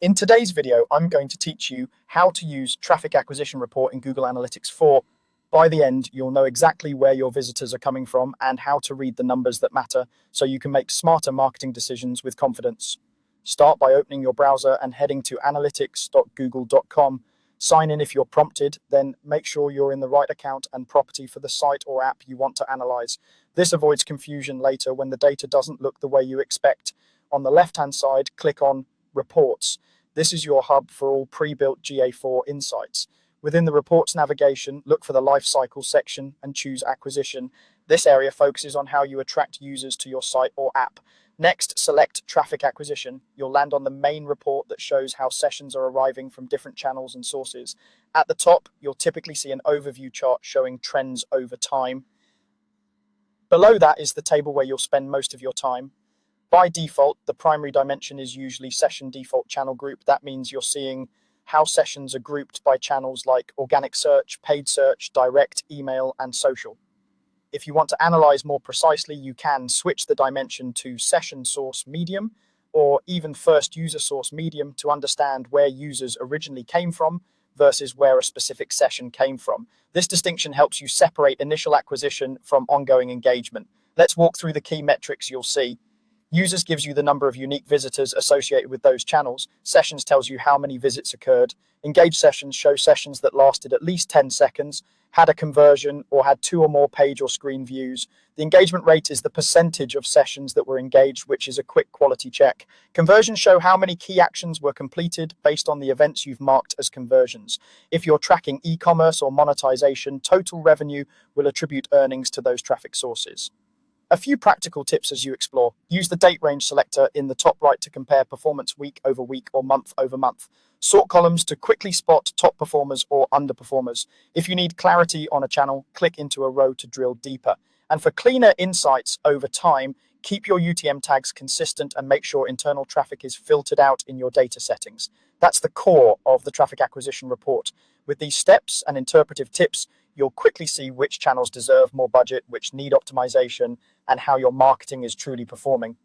In today's video, I'm going to teach you how to use Traffic Acquisition Report in Google Analytics 4. By the end, you'll know exactly where your visitors are coming from and how to read the numbers that matter so you can make smarter marketing decisions with confidence. Start by opening your browser and heading to analytics.google.com. Sign in if you're prompted, then make sure you're in the right account and property for the site or app you want to analyze. This avoids confusion later when the data doesn't look the way you expect. On the left-hand side, click on Reports. This is your hub for all pre-built GA4 insights. Within the reports navigation, look for the life cycle section and choose acquisition. This area focuses on how you attract users to your site or app. Next, select traffic acquisition. You'll land on the main report that shows how sessions are arriving from different channels and sources. At the top, you'll typically see an overview chart showing trends over time. Below that is the table where you'll spend most of your time. By default, the primary dimension is usually session default channel group. That means you're seeing how sessions are grouped by channels like organic search, paid search, direct, email, and social. If you want to analyze more precisely, you can switch the dimension to session source medium or even first user source medium to understand where users originally came from versus where a specific session came from. This distinction helps you separate initial acquisition from ongoing engagement. Let's walk through the key metrics you'll see. Users gives you the number of unique visitors associated with those channels. Sessions tells you how many visits occurred. Engaged sessions show sessions that lasted at least 10 seconds, had a conversion, or had 2 or more page or screen views. The engagement rate is the percentage of sessions that were engaged, which is a quick quality check. Conversions show how many key actions were completed based on the events you've marked as conversions. If you're tracking e-commerce or monetization, total revenue will attribute earnings to those traffic sources. A few practical tips as you explore. Use the date range selector in the top right to compare performance week over week or month over month. Sort columns to quickly spot top performers or underperformers. If you need clarity on a channel, click into a row to drill deeper. And for cleaner insights over time, keep your UTM tags consistent and make sure internal traffic is filtered out in your data settings. That's the core of the traffic acquisition report. With these steps and interpretive tips, you'll quickly see which channels deserve more budget, which need optimization, and how your marketing is truly performing.